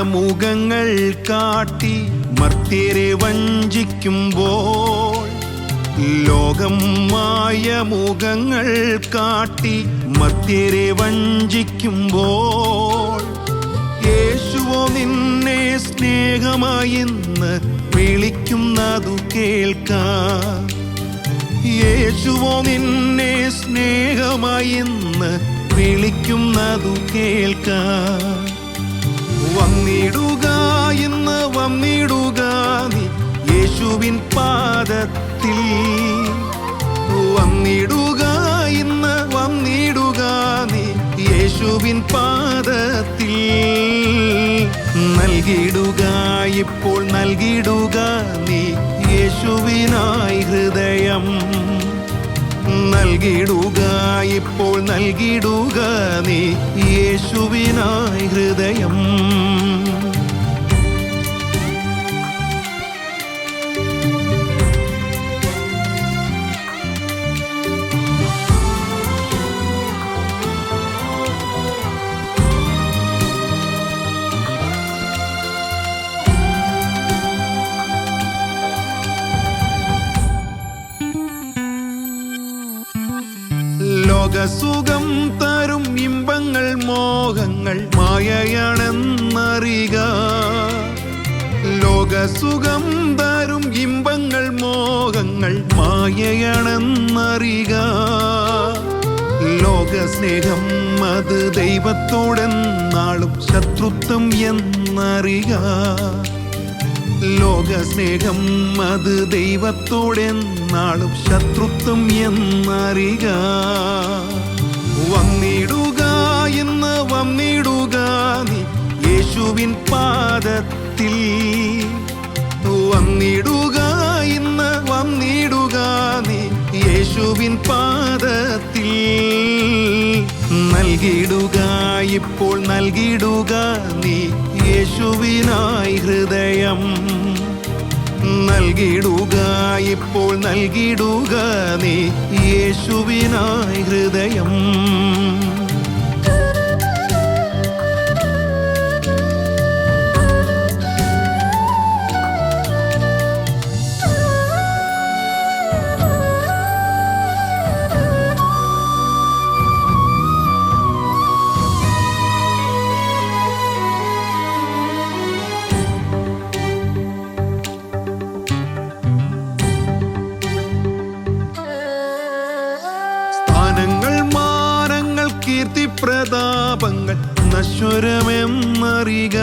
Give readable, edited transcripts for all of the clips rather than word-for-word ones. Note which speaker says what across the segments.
Speaker 1: മുഖങ്ങൾ കാട്ടി മർത്യരെ വഞ്ചിക്കുമ്പോൾ, ലോകം മായ മുഖങ്ങൾ കാട്ടി മർത്യരെ വഞ്ചിക്കുമ്പോൾ, യേശുവോ നിന്നെ സ്നേഹമായി ഇന്ന് വിളിക്കുന്നതു കേൾക്കാം. യേശുവോ നിന്നെ സ്നേഹമായി ഇന്ന് വിളിക്കുന്നതു കേൾക്കാം. വന്നിടുക ഇന്ന് വന്നിടുക നീ യേശുവിൻ പാദത്തിൽ. വന്നിടുക ഇന്ന് വന്നിടുക നീ യേശുവിൻ പാദത്തിൽ. നൽകിടുക ഇപ്പോൾ നൽകിടുക നീ യേശുവിനായി ഹൃദയം. നൽകിടുക ഇപ്പോൾ നൽകിടുക നീ യേശുവിനായി ഹൃദയം. ലോകസുഖം തരും ഇമ്പങ്ങൾ മോഹങ്ങൾ മായയാണെന്നറിയുക. ലോകസുഖം തരും ഇമ്പങ്ങൾ മോഹങ്ങൾ മായയാണെന്നറിയുക. ലോകസ്നേഹം അത് ദൈവത്തോടെന്നാളും ശത്രുത്വം എന്നറിയുക. ലോകസ്നേഹം അത് ദൈവത്തോടെന്നാളും ശത്രുത്വം എന്നറിയുക. വന്നിടുക ഇന്ന് വന്നിടുക നീ യേശുവിൻ പാദത്തിൽ. വന്നിടുക ഇന്ന് വന്നിടുക നീ യേശുവിൻ പാദത്തിൽ. നൽകിടുക ഇപ്പോൾ നൽകിടുക നീ യേശുവിനായി ഹൃദയം. നൽകിടുക ഇപ്പോൾ നൽകിടുക നീ യേശുവിനായി ഹൃദയം. പ്രതാപങ്ങൾ നശ്വരമെന്നറിയുക.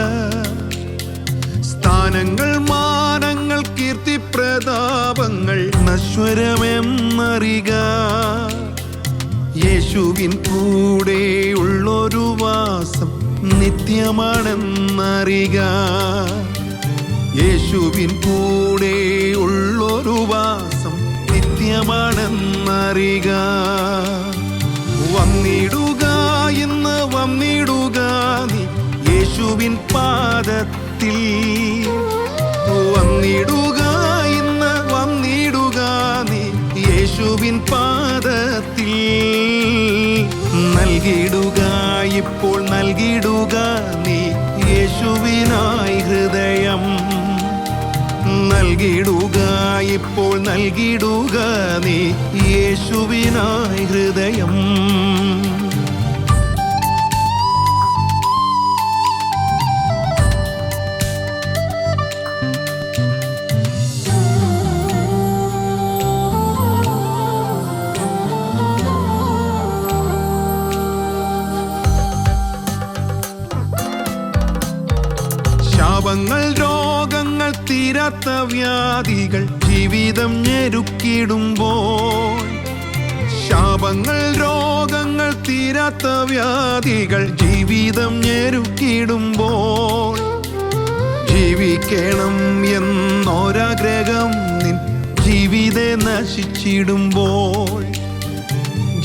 Speaker 1: സ്ഥാനങ്ങൾ മാനങ്ങൾ കീർത്തി പ്രതാപങ്ങൾ നശ്വരമെന്നറിയുക. യേശുവിൻ കൂടെ ഉള്ളൊരു വാസം നിത്യമാണെന്നറിയുക. യേശുവിൻ കൂടെ ഉള്ളൊരു വാസം നിത്യമാണെന്നറിയുക. വന്നിടുക ഇന്ന് വന്നിടുക നീ യേശുവിൻ പാദത്തിൽ. വന്നിടുക ഇന്ന് വന്നിടുക നീ യേശുവിൻ പാദത്തിൽ. നൽകിടുക ഇപ്പോൾ നൽകിടുക നീ യേശുവിനായി ഹൃദയം. നൽകിടുക ഇപ്പോൾ നൽകിടുക നീ യേശുവിനായി ഹൃദയം. ശാപങ്ങൾ രോഗങ്ങൾ തീരാത്ത വ്യാധികൾ ജീവിതം ഞെരുക്കിടുമ്പോൾ. ശാപങ്ങൾ രോഗങ്ങൾ തീരാത്ത വ്യാധികൾ ജീവിതം ഞെരുക്കിടുമ്പോൾ. ജീവിക്കണം എന്നൊരാഗ്രഹം നിൻ ജീവിതേ നശിച്ചിടുമ്പോൾ.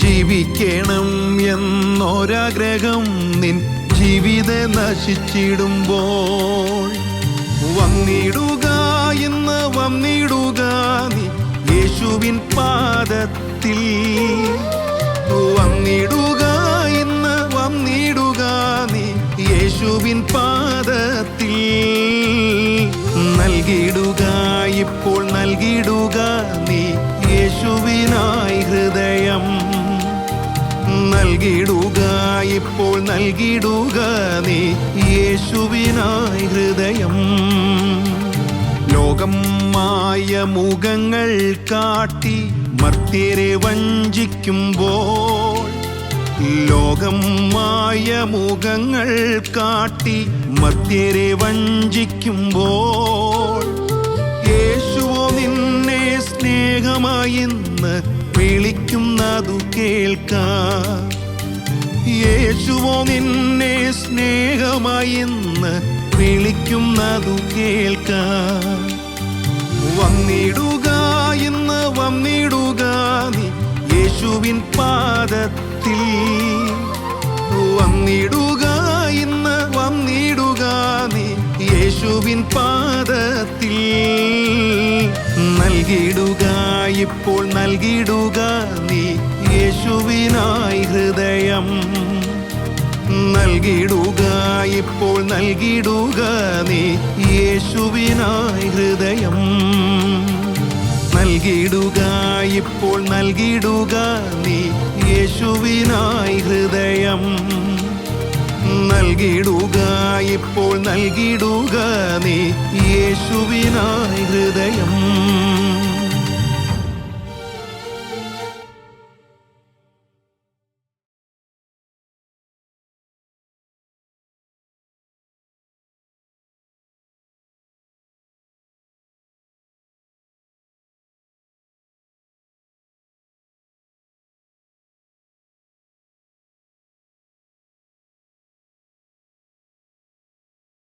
Speaker 1: ജീവിക്കണം എന്നൊരാഗ്രഹം നിൻ ജീവിതേ നശിച്ചിടുമ്പോൾ. വന്നിടുക ഇന്ന് വന്നിടുക നീ യേശുവിൻ പാദത്തിൽ. വന്നിടുക ഇന്ന് വന്നിടുക നീ യേശുവിൻ പാദത്തിൽ. നൽകിടുക ഇപ്പോൾ നൽകിടുക നീ യേശുവിനായി ഹൃദയം. നൽകിടുക ഇപ്പോൾ നൽകിടുക നീ യേശുവിനായി ഹൃദയം. ലോകം മായ മുഖങ്ങൾ കാട്ടി മർത്യരെ വഞ്ചിക്കുമ്പോൾ, ലോകം മായ മുഖങ്ങൾ കാട്ടി മർത്യരെ വഞ്ചിക്കുമ്പോൾ, യേശുവോ നിന്നെ സ്നേഹമായി ഇന്ന് വിളിക്കുന്നതു കേൾക്കാം. യേശുവോ നിന്നെ സ്നേഹമായി ഇന്ന് വിളിക്കുന്നതു കേൾക്കാം. വന്നിടുക ഇന്ന് വന്നിടുക നീ യേശുവിൻ പാദത്തിൽ. വന്നിടുക ഇന്ന് വന്നിടുക നീ യേശുവിൻ പാദത്തിൽ. നൽകിടുക ഇപ്പോൾ നൽകിടുക നീ യേശുവിനായി ഹൃദയം. നൽകിടുക ഇപ്പോൾ നൽകിടുക നീ യേശുവിനായി ഹൃദയം. നൽകിടുക ഇപ്പോൾ നൽകിടുക നീ യേശുവിനായി ഹൃദയം. നൽകിടുക ഇപ്പോൾ നൽകിടുക നീ യേശുവിനായി ഹൃദയം.